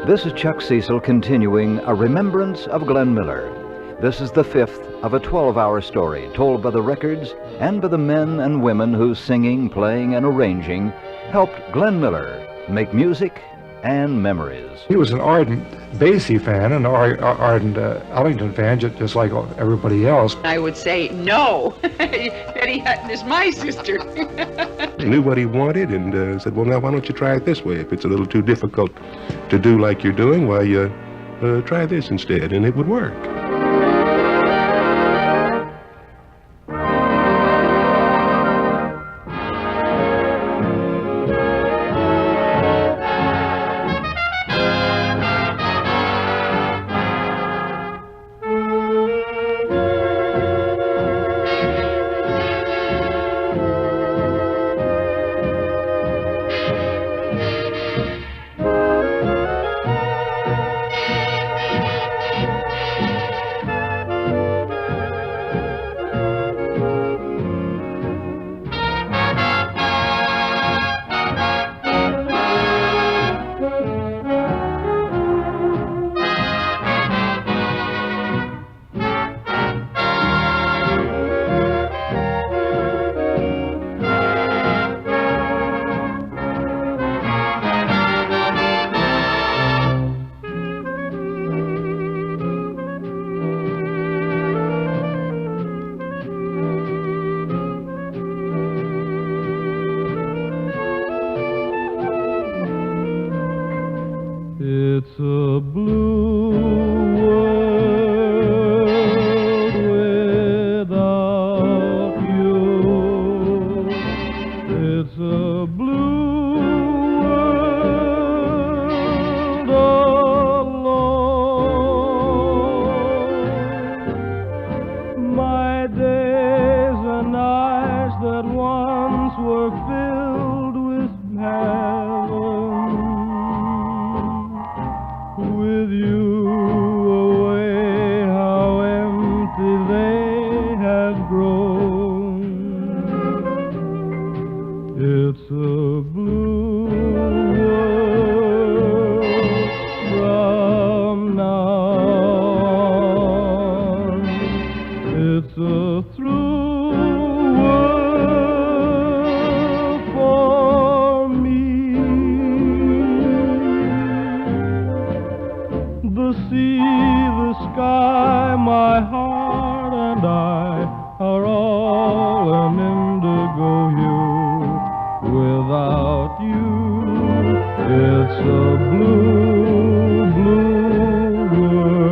This is Chuck Cecil continuing a remembrance of Glenn Miller. This is the fifth of a 12-hour story told by the records and by the men and women whose singing, playing, and arranging helped Glenn Miller make music and memories. He was an ardent Basie fan and ardent Ellington fan, just like everybody else. I would say, no, Betty Hutton is my sister. He knew what he wanted and said, well, now, why don't you try it this way? If it's a little too difficult to do like you're doing, why, try this instead, and it would work. It's a blue world without you. It's a blue world alone. My days and nights that once were filled with heaven, with you away, how empty they have grown. It's a blue world from now on. It's a through world for me. The sea, the sky, my heart and I are all an indigo hue. Without you, it's a blue, blue world.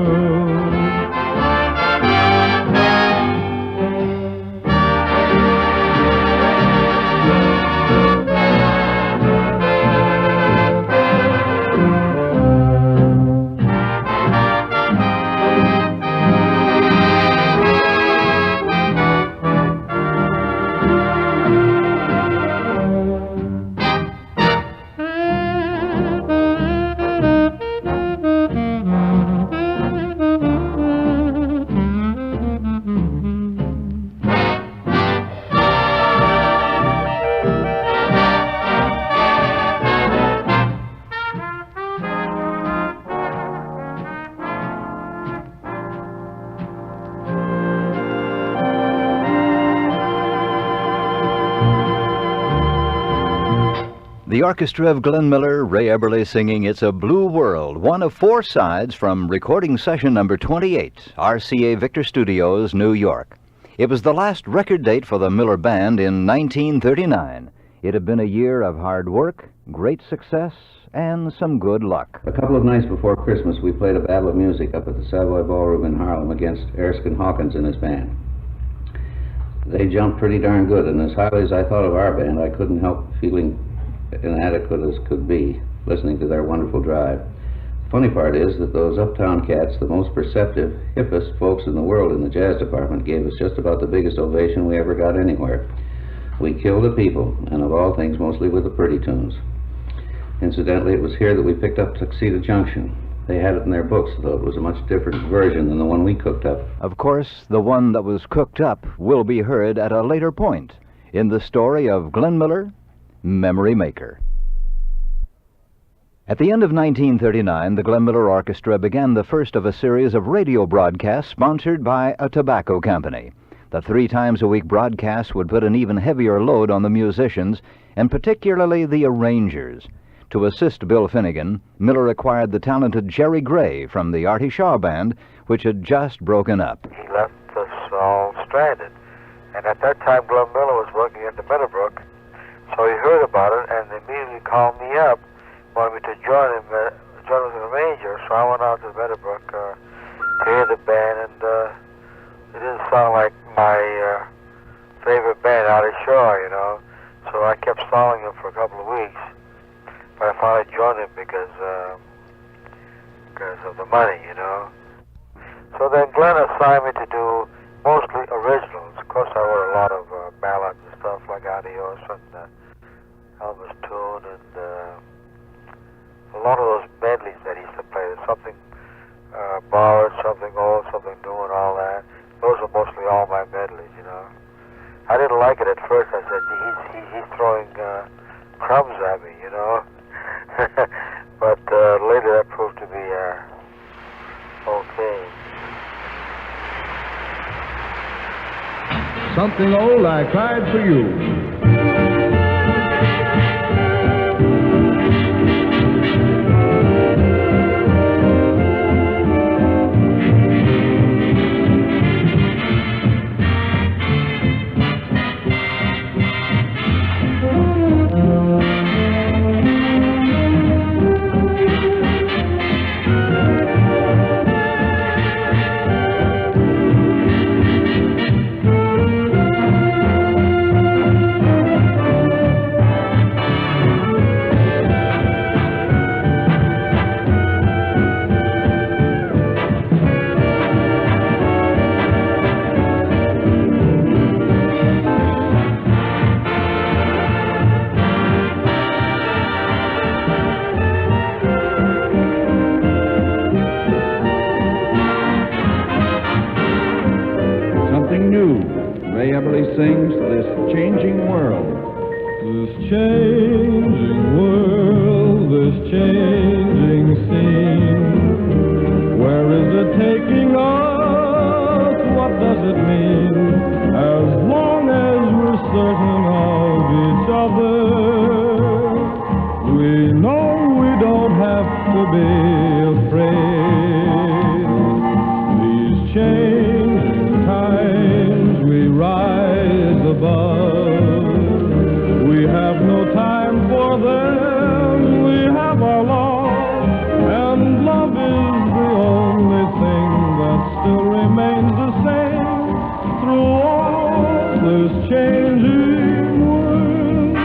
The orchestra of Glenn Miller, Ray Eberle singing It's a Blue World, one of four sides from recording session number 28, RCA Victor Studios, New York. It was the last record date for the Miller Band in 1939. It had been a year of hard work, great success, and some good luck. A couple of nights before Christmas, we played a battle of music up at the Savoy Ballroom in Harlem against Erskine Hawkins and his band. They jumped pretty darn good, and as highly as I thought of our band, I couldn't help feeling inadequate as could be, listening to their wonderful drive. The funny part is that those uptown cats, the most perceptive, hippest folks in the world in the jazz department, gave us just about the biggest ovation we ever got anywhere. We killed the people, and of all things, mostly with the pretty tunes. Incidentally, it was here that we picked up Tuxedo Junction. They had it in their books, though it was a much different version than the one we cooked up. Of course, the one that was cooked up will be heard at a later point in the story of Glenn Miller, Memory Maker. At the end of 1939, the Glenn Miller Orchestra began the first of a series of radio broadcasts sponsored by a tobacco company. The 3 times a week broadcasts would put an even heavier load on the musicians, and particularly the arrangers. To assist Bill Finnegan, Miller acquired the talented Jerry Gray from the Artie Shaw Band, which had just broken up. He left us all stranded. And at that time, Glenn Miller was working at the Meadowbrook, so he heard about it and immediately called me up, wanted me to join him, join as an arranger. So I went out to the Meadowbrook to hear the band, and it didn't sound like my favorite band, Artie Shaw, you know. So I kept stalling him for a couple of weeks, but I finally joined him because of the money, you know. So then Glenn assigned me to do mostly originals. Of course, I wrote a lot of ballads and stuff like Adios and Elvis tune and a lot of those medleys that he used to play. There's something borrowed, something old, something new, and all that. Those are mostly all my medleys, you know. I didn't like it at first. I said, he's throwing crumbs at me, you know. But later that proved to be okay. Something old I cried for you. Sings This Changing World. This changing world, this changing scene. Where is it taking us? What does it mean? As long as we're certain of each other, we know we don't have to be afraid. These changing times we rise above. We have no time for them. We have our love, and love is the only thing that still remains the same through all this changing world.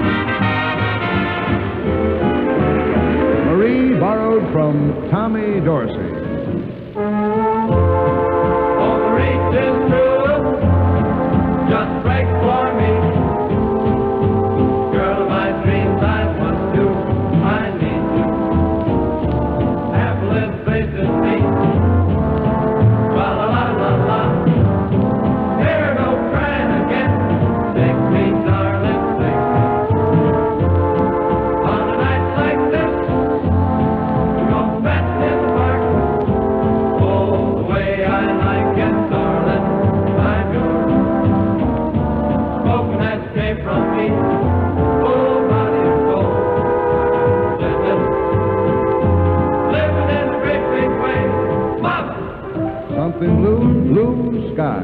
Marie borrowed from Tommy Dorsey. All the reach is true, just right for me. Girl of my dreams, I want to, I need to. Happiness faces me. La la la la la. There no crying again. Sing me, darling, sing me. On a night like this, we go fast in the park. Oh, the way I like it, darling, I'm yours. Smoking that came from me. Oh, body and soul. Living in the great big way. Mama! Something blue, blue sky.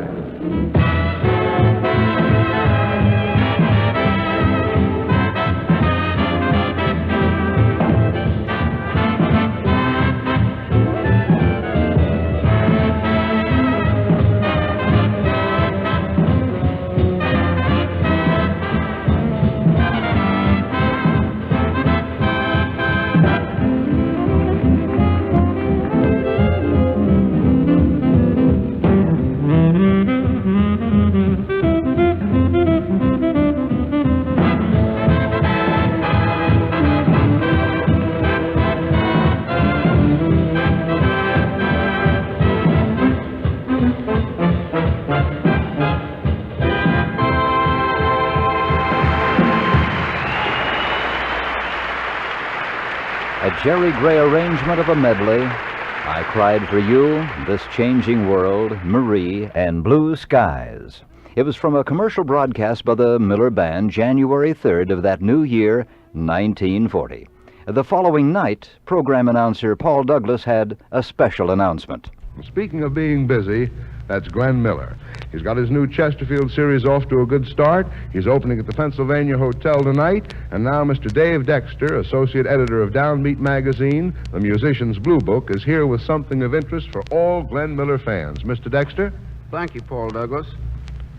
A Jerry Gray arrangement of a medley, I Cried for You, This Changing World, Marie, and Blue Skies. It was from a commercial broadcast by the Miller Band, January 3rd of that new year, 1940. The following night, program announcer Paul Douglas had a special announcement. Speaking of being busy, that's Glenn Miller. He's got his new Chesterfield series off to a good start. He's opening at the Pennsylvania Hotel tonight. And now Mr. Dave Dexter, associate editor of Downbeat magazine, the Musician's Blue Book, is here with something of interest for all Glenn Miller fans. Mr. Dexter? Thank you, Paul Douglas.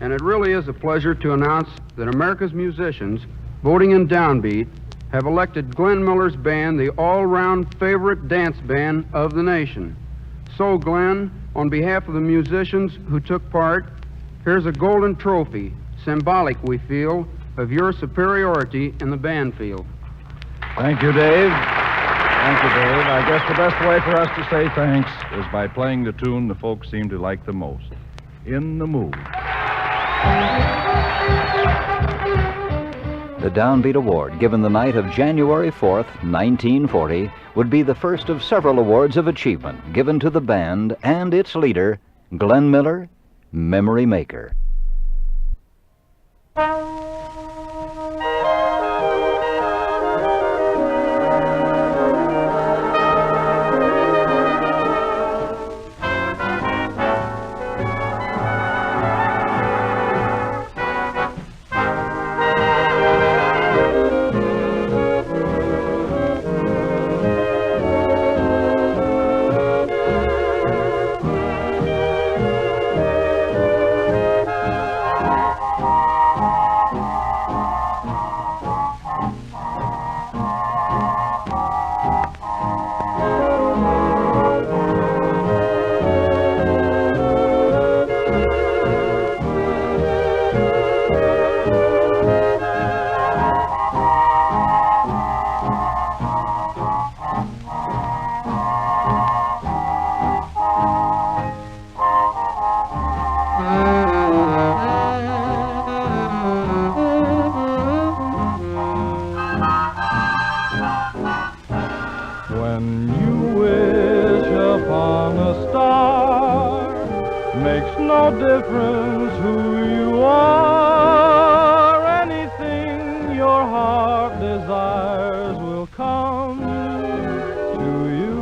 And it really is a pleasure to announce that America's musicians, voting in Downbeat, have elected Glenn Miller's band the all-round favorite dance band of the nation. So, Glenn, on behalf of the musicians who took part, here's a golden trophy, symbolic, we feel, of your superiority in the band field. Thank you, Dave. Thank you, Dave. I guess the best way for us to say thanks is by playing the tune the folks seem to like the most, In the Mood. The Downbeat Award, given the night of January 4th, 1940, would be the first of several awards of achievement given to the band and its leader, Glenn Miller, Memory Maker. When you wish upon a star, makes no difference who you are. Anything your heart desires will come to you.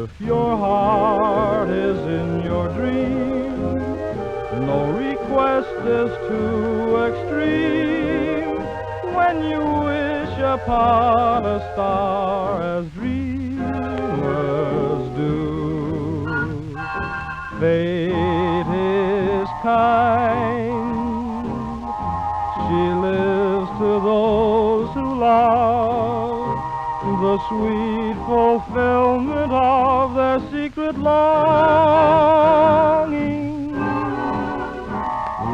If your heart is in your dream, no request is too extreme. When you wish upon a star as dreamers do, fate is kind. She lives to those who love the sweet fulfillment of their secret longing.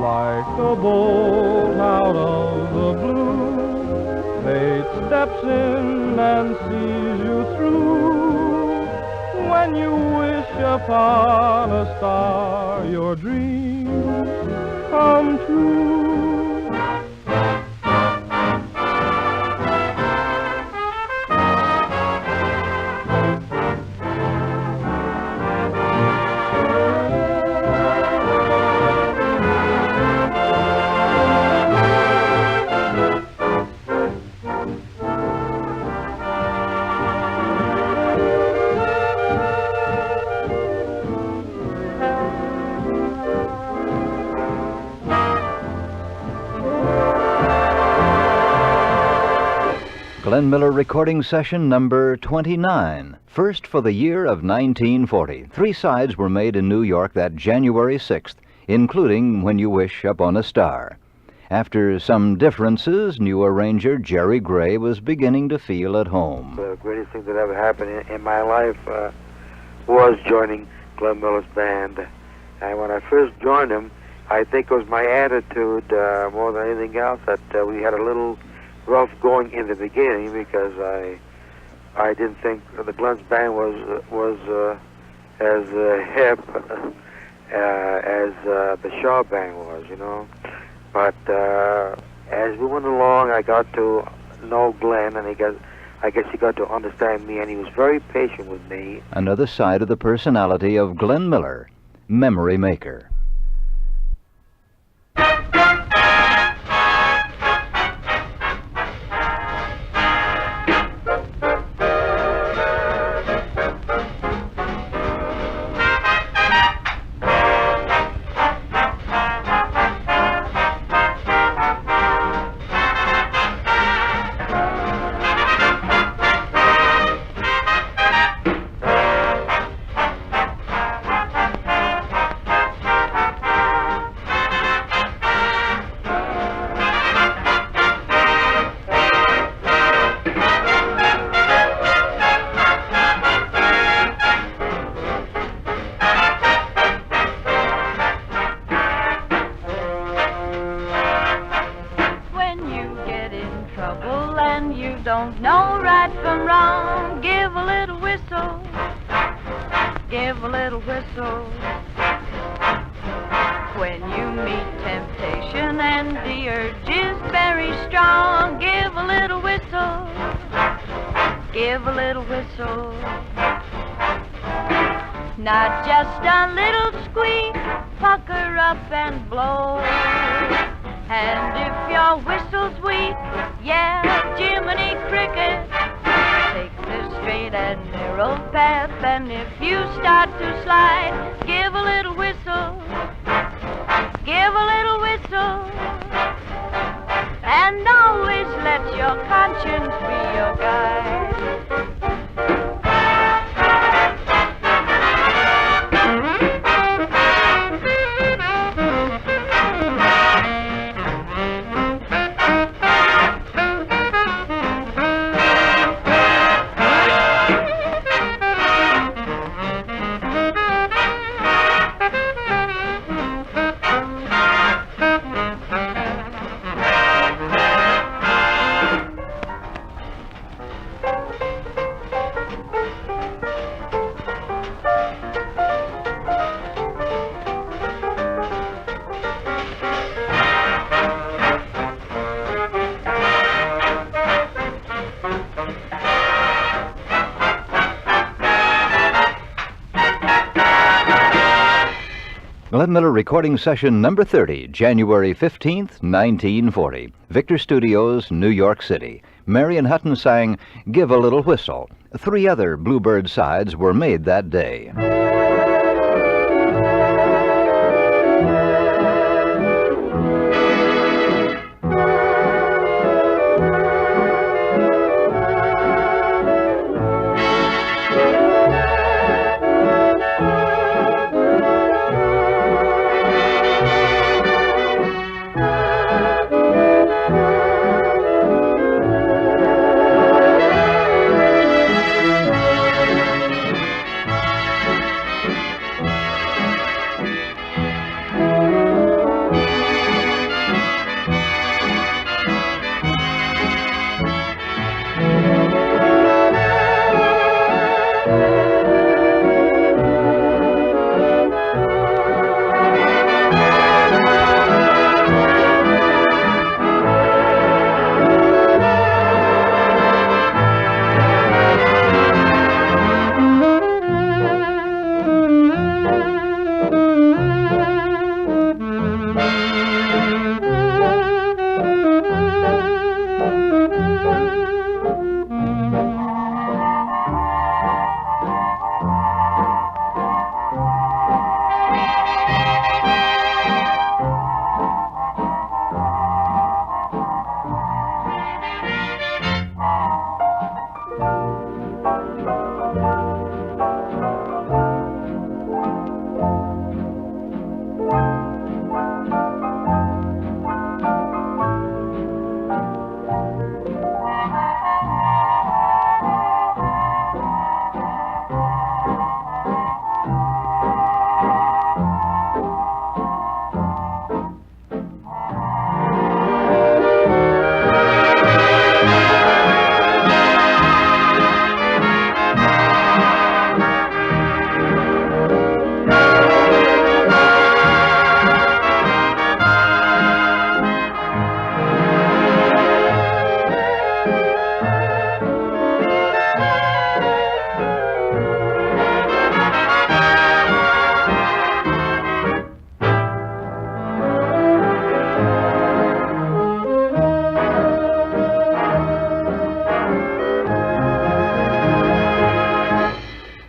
Like a bolt out of the blue, fate steps in and sees you through. When you wish upon a star, your dreams come true. Glenn Miller recording session number 29, first for the year of 1940. 3 sides were made in New York that January 6th, including When You Wish Upon a Star. After some differences, new arranger Jerry Gray was beginning to feel at home. The greatest thing that ever happened in my life was joining Glenn Miller's band. And when I first joined him, I think it was my attitude more than anything else that we had a little rough going in the beginning, because I didn't think the Glenn's band was as hip as the Shaw band was, you know. But as we went along, I got to know Glenn, and I guess he got to understand me, and he was very patient with me. Another side of the personality of Glenn Miller, memory maker. Don't know right from wrong. Give a little whistle. Give a little whistle. When you meet temptation and the urge is very strong, give a little whistle. Give a little whistle. Not just a little squeak, pucker up and blow. And if your whistle's weak, yeah, Jiminy Cricket, take the straight and narrow path. And if you start to slide, give a little whistle. Give a little whistle. And always let your conscience be your guide. Glenn Miller recording session number 30, January 15th, 1940. Victor Studios, New York City. Marion Hutton sang Give a Little Whistle. 3 other Bluebird sides were made that day.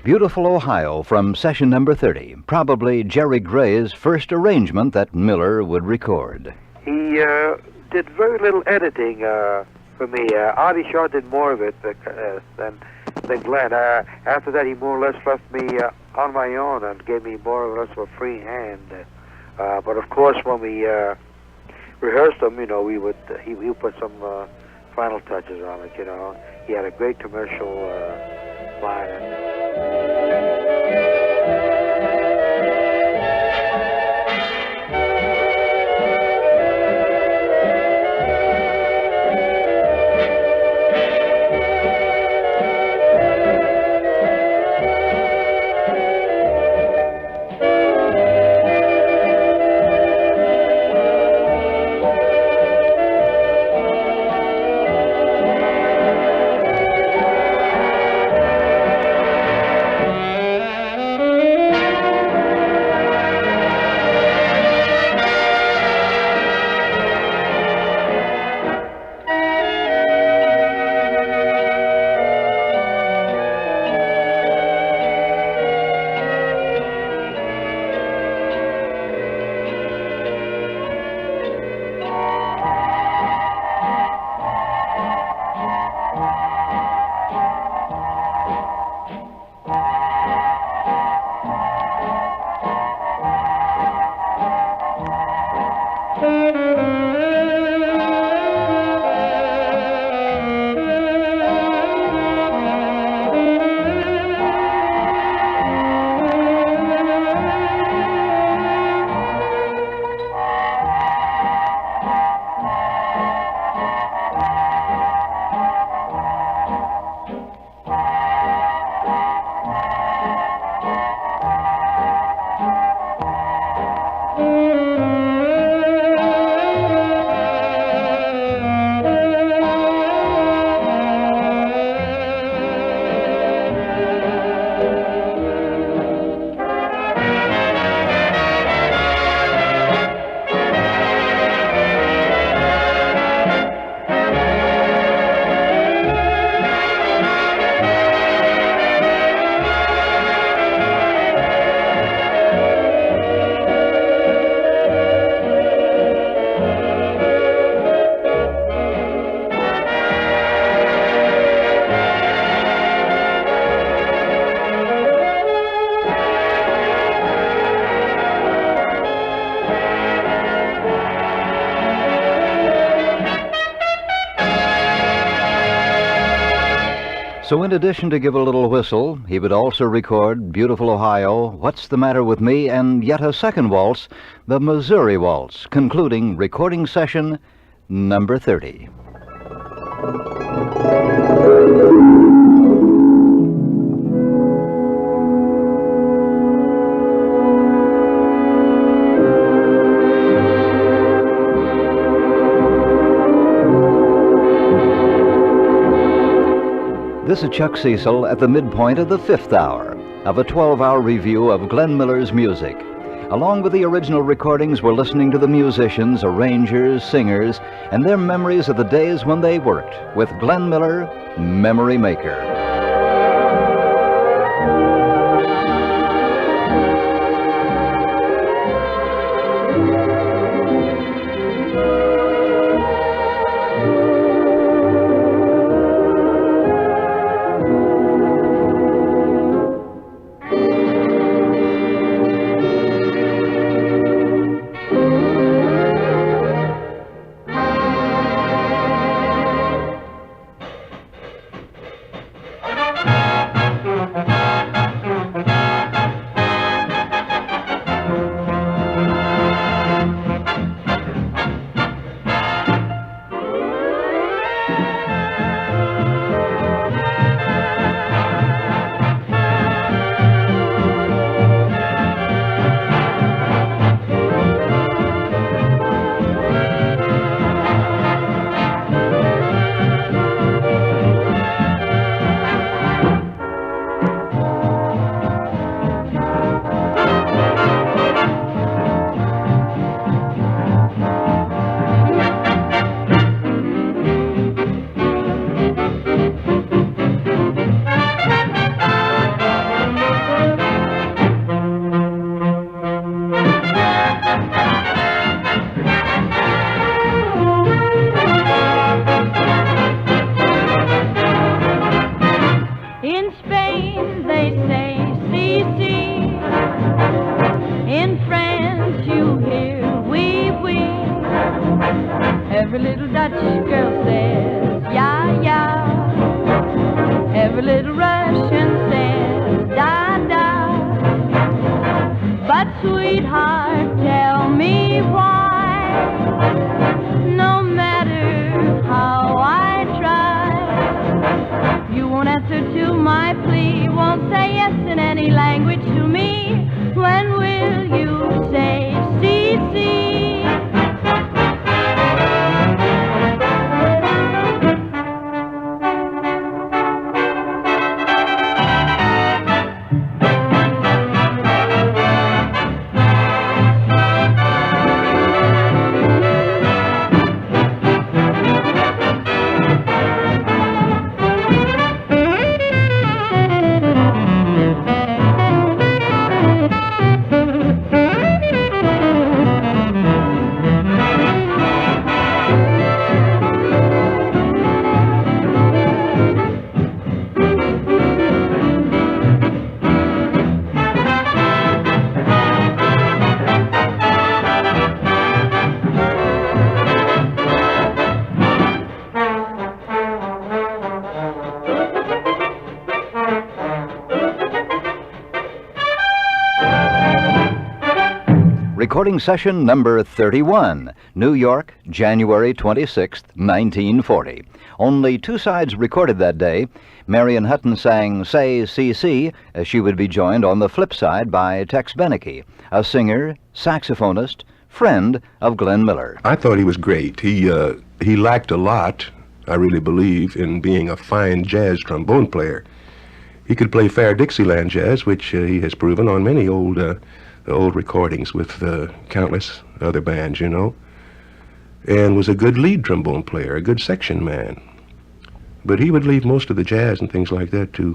Beautiful Ohio from session number 30, probably Jerry Gray's first arrangement that Miller would record. He did very little editing for me. Artie Shaw did more of it than Glenn. After that, he more or less left me on my own and gave me more or less of a free hand. But of course, when we rehearsed them, you know, he would put some final touches on it. You know, he had a great commercial line. So in addition to Give a Little Whistle, he would also record Beautiful Ohio, What's the Matter with Me, and yet a second waltz, the Missouri Waltz, concluding recording session number 30. This is Chuck Cecil at the midpoint of the 5th hour of a 12-hour review of Glenn Miller's music. Along with the original recordings, we're listening to the musicians, arrangers, singers, and their memories of the days when they worked with Glenn Miller, Memory Maker. don't say yes in any language to me. When will you say CC? Recording session number 31, New York, January 26th, 1940. Only two sides recorded that day. Marion Hutton sang Say CC, as she would be joined on the flip side by Tex Beneke, a singer, saxophonist, friend of Glenn Miller. I thought he was great. He lacked a lot, I really believe, in being a fine jazz trombone player. He could play fair Dixieland jazz, which he has proven on many old recordings with countless other bands, you know, and was a good lead trombone player, a good section man. But he would leave most of the jazz and things like that to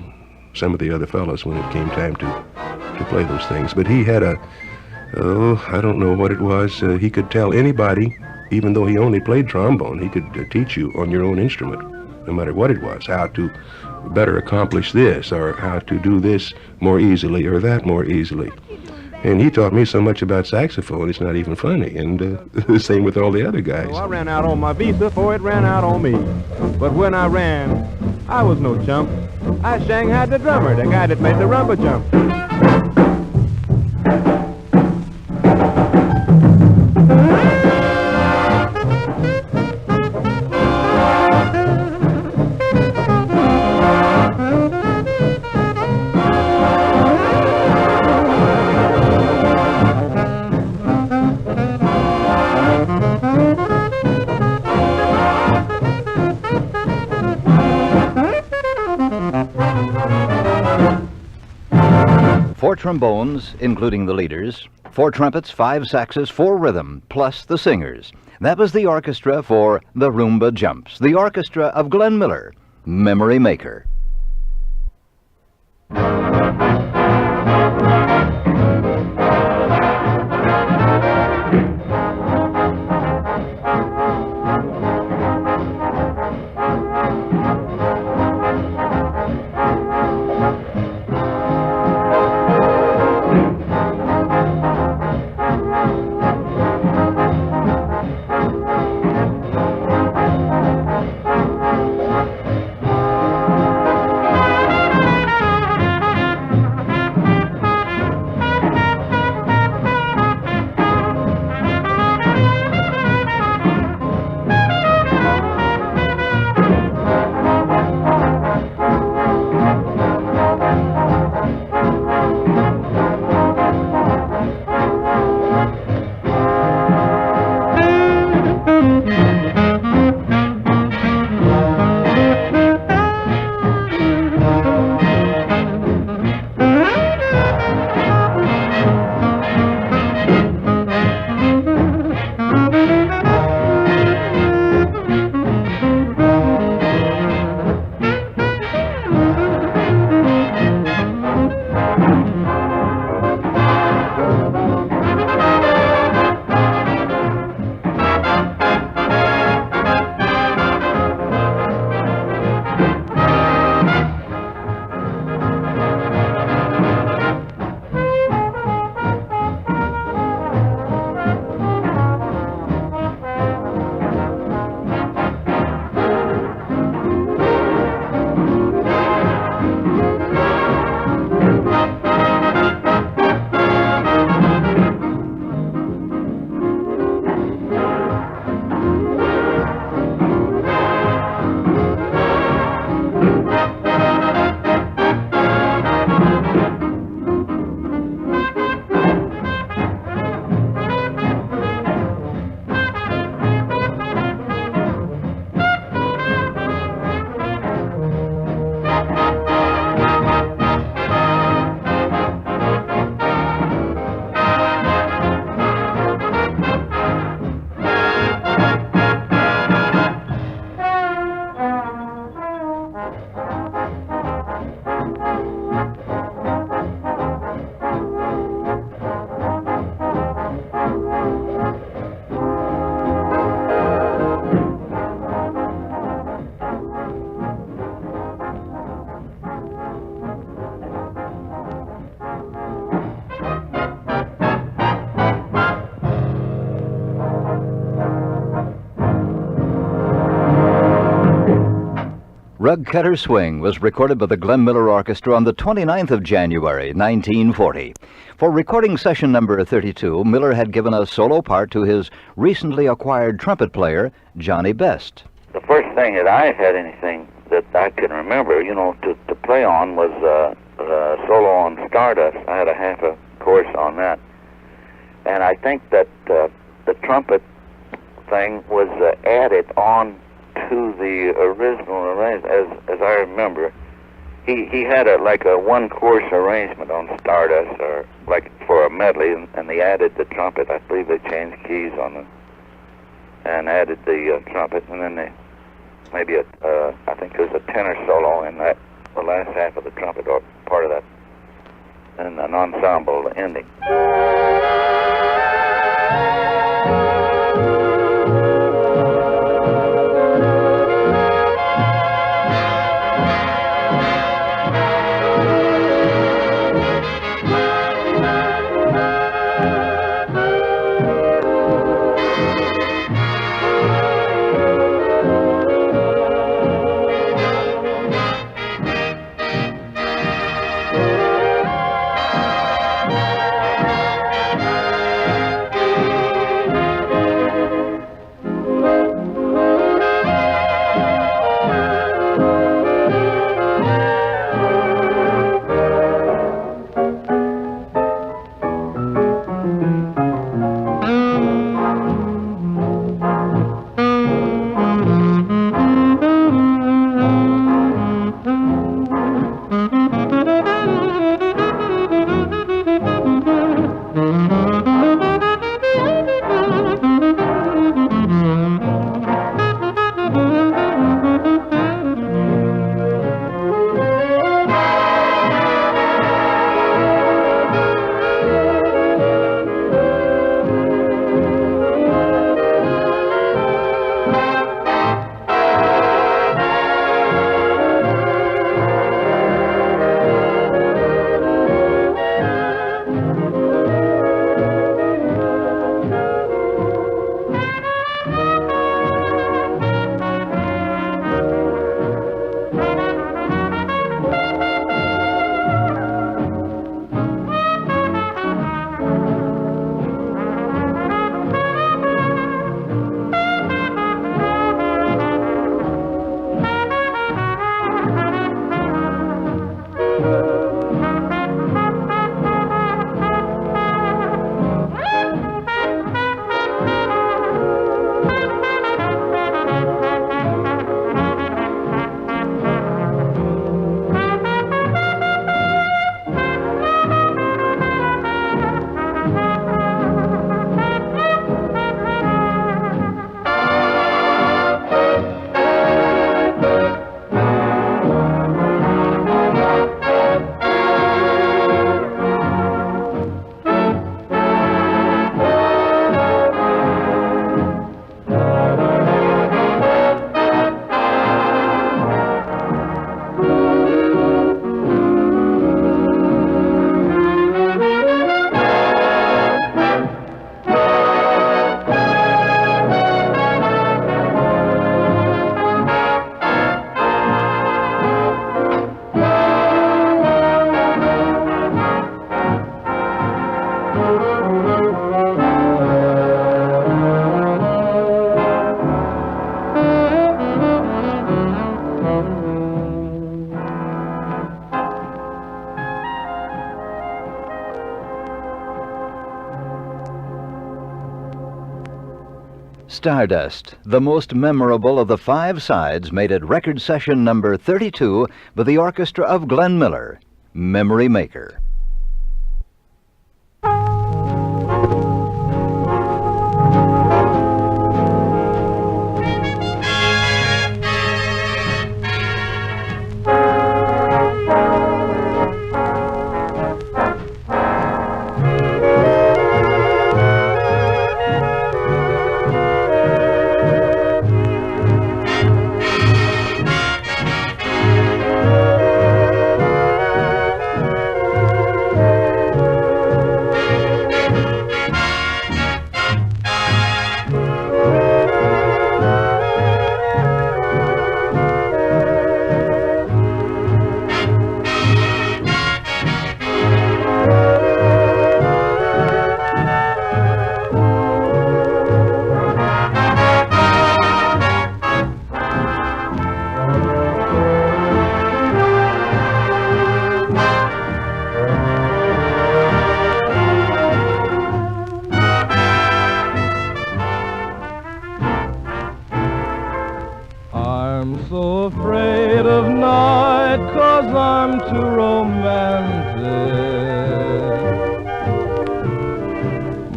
some of the other fellows when it came time to play those things. But he had I don't know what it was. He could tell anybody, even though he only played trombone, he could teach you on your own instrument, no matter what it was, how to better accomplish this, or how to do this more easily, or that more easily. And he taught me so much about saxophone, it's not even funny. And the same with all the other guys. So I ran out on my visa before it ran out on me. But when I ran, I was no chump. I shanghaied the drummer, the guy that made the rumba jump. Four trombones, including the leaders, 4 trumpets, 5 saxes, 4 rhythm, plus the singers. That was the orchestra for The Rumba Jumps, the orchestra of Glenn Miller, Memory Maker. Rug Cutter Swing was recorded by the Glenn Miller Orchestra on the 29th of January, 1940. For recording session number 32, Miller had given a solo part to his recently acquired trumpet player, Johnny Best. The first thing that I had anything that I can remember, to play on was solo on Stardust. I had a half a course on that. And I think that the trumpet thing was added on to the original arrangement, as I remember. He had a one-course arrangement on Stardust, or like for a medley, and they added the trumpet. I believe they changed keys on the, and added the trumpet, and then they maybe I think there's a tenor solo in that, the last half of the trumpet, or part of that, and an ensemble ending. Stardust, the most memorable of the 5 sides made at record session number 32 by the orchestra of Glenn Miller, Memory Maker. too romantic.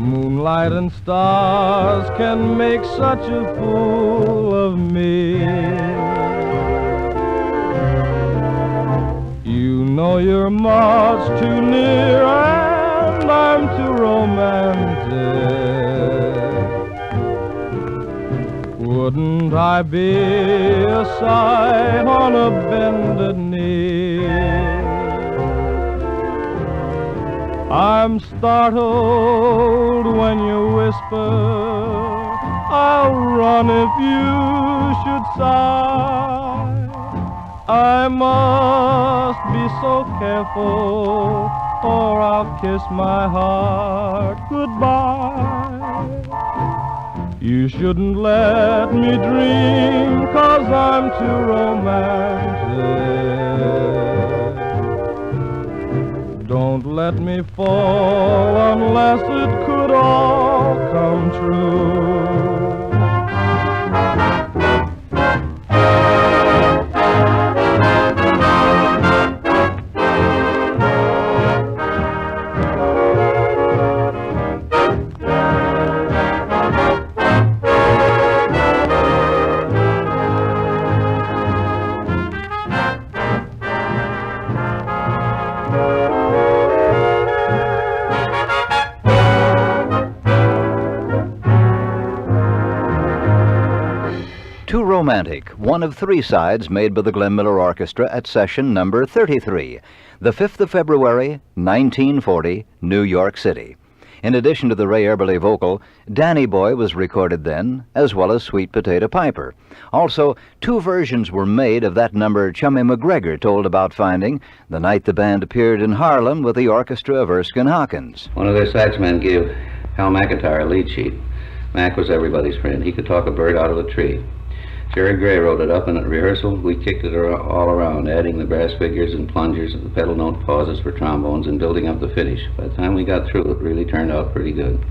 Moonlight and stars can make such a fool of me. You know you're much too near and I'm too romantic. Wouldn't I be a sight on a bended knee? I'm startled when you whisper, I'll run if you should sigh. I must be so careful, or I'll kiss my heart goodbye. You shouldn't let me dream, 'cause I'm too romantic. Don't let me fall unless it could all come true. Too Romantic, one of three sides made by the Glenn Miller Orchestra at session number 33, the 5th of February, 1940, New York City. In addition to the Ray Eberle vocal, Danny Boy was recorded then, as well as Sweet Potato Piper. Also, two versions were made of that number Chummy McGregor told about finding the night the band appeared in Harlem with the orchestra of Erskine Hawkins. One of their saxmen gave Hal McIntyre a lead sheet. Mac was everybody's friend. He could talk a bird out of a tree. Jerry Gray wrote it up, and at rehearsal we kicked it all around, adding the brass figures and plungers and the pedal note pauses for trombones and building up the finish. By the time we got through, it really turned out pretty good.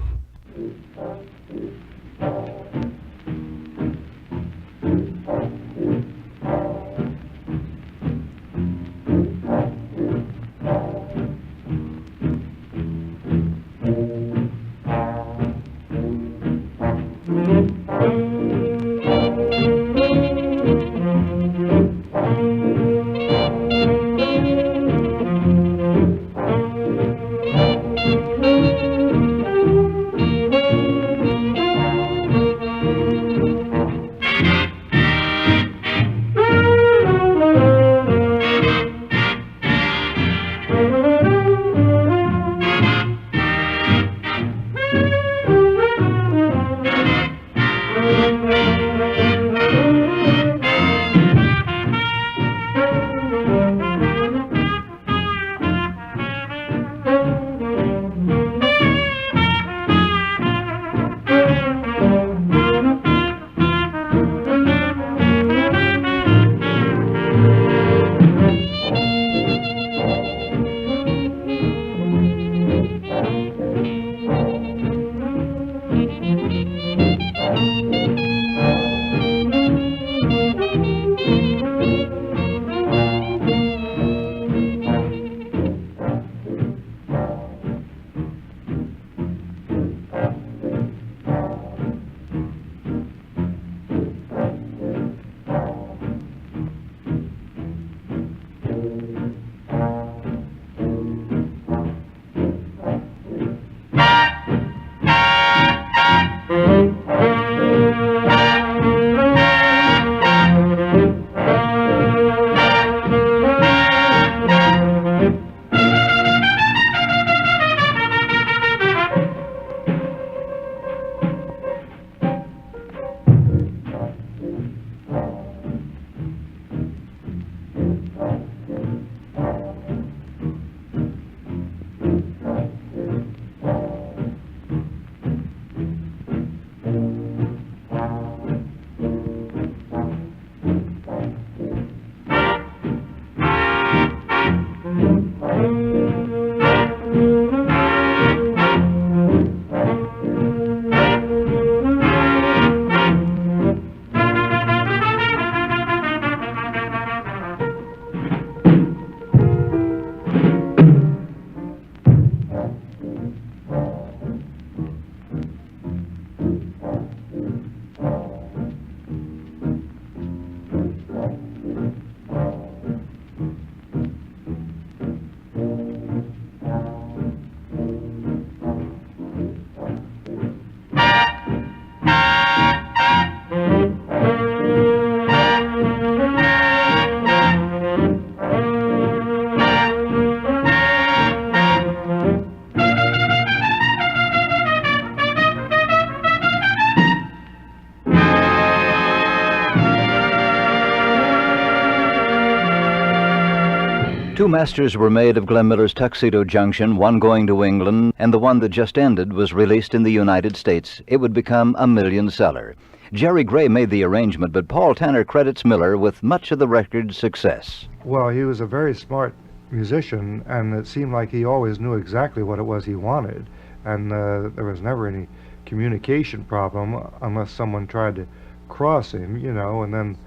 Two masters were made of Glenn Miller's Tuxedo Junction, one going to England, and the one that just ended was released in the United States. It would become a million seller. Jerry Gray made the arrangement, but Paul Tanner credits Miller with much of the record's success. Well, he was a very smart musician, and it seemed like he always knew exactly what it was he wanted, and there was never any communication problem unless someone tried to cross him, you know, and then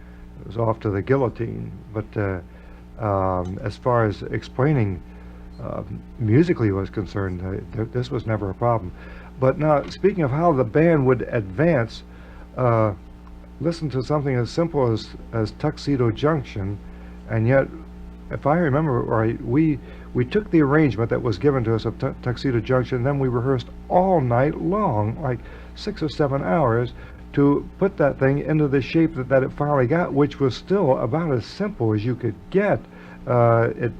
it was off to the guillotine. But as far as explaining musically was concerned, this was never a problem. But now, speaking of how the band would advance, listen to something as simple as Tuxedo Junction, and yet, if I remember right, we took the arrangement that was given to us of Tuxedo Junction, then we rehearsed all night long, like 6 or 7 hours, to put that thing into the shape that it finally got, which was still about as simple as you could get. It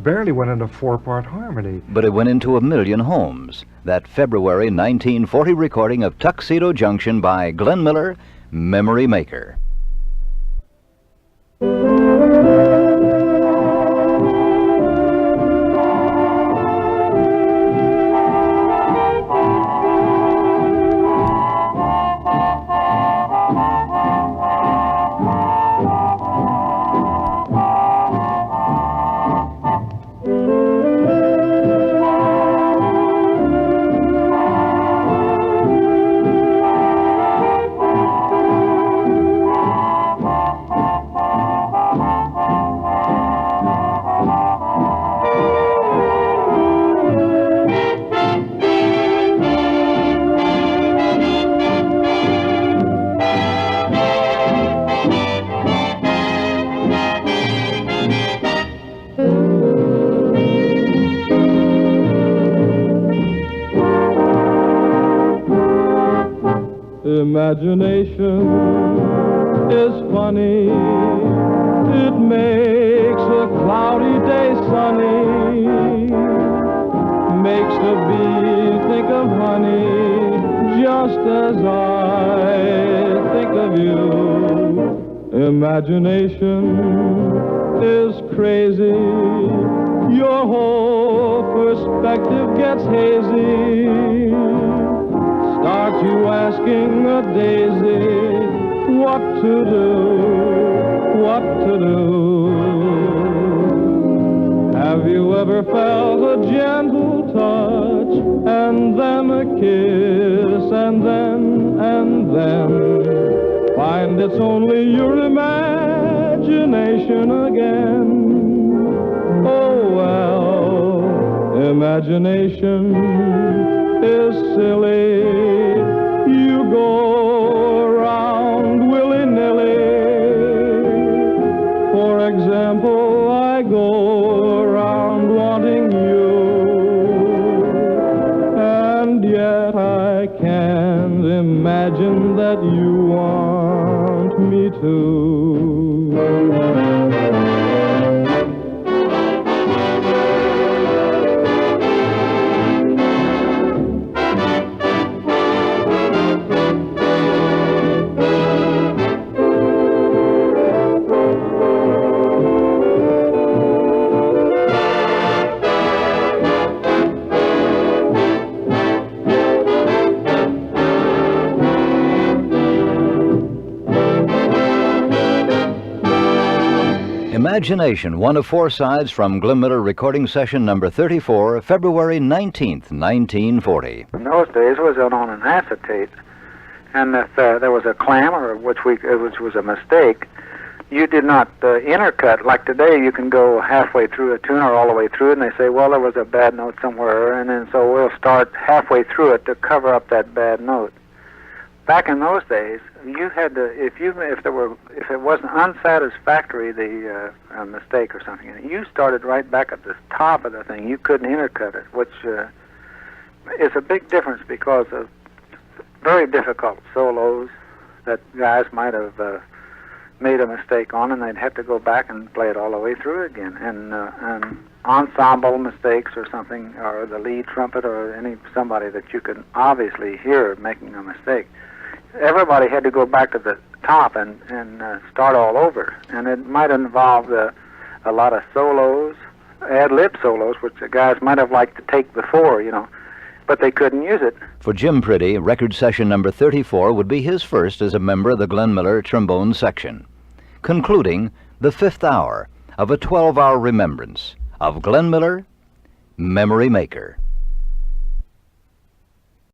barely went into 4-part harmony. But it went into a million homes. That February 1940 recording of Tuxedo Junction by Glenn Miller, Memory Maker. Imagination is funny. It makes a cloudy day sunny. Makes the bee think of honey, just as I think of you. Imagination is crazy. Your whole perspective gets hazy. Start you asking a daisy what to do, what to do. Have you ever felt a gentle touch, and then a kiss, and then find it's only your imagination again? Oh, well, imagination is silly. You go around willy-nilly. For example, I go around wanting you, and yet I can't imagine that you want me to. Imagination, one of 4 sides from Glenn Miller recording session number 34, February 19th, 1940. In those days, it was on an acetate, and if there was a clam, or which was a mistake, you did not intercut. Like today, you can go halfway through a tune or all the way through it, and they say, well, there was a bad note somewhere, and then so we'll start halfway through it to cover up that bad note. Back in those days, you had to, if it wasn't unsatisfactory, the mistake or something, you started right back at the top of the thing. You couldn't intercut it, which is a big difference because of very difficult solos that guys might have made a mistake on, and they'd have to go back and play it all the way through again. And ensemble mistakes or something, or the lead trumpet, or somebody that you could obviously hear making a mistake. Everybody had to go back to the top and start all over, and it might involve a lot of solos, ad-lib solos, which the guys might have liked to take before, you know, but they couldn't use it. For Jim Priddy, record session number 34 would be his first as a member of the Glenn Miller trombone section, concluding the 5th hour of a 12-hour remembrance of Glenn Miller, Memory Maker.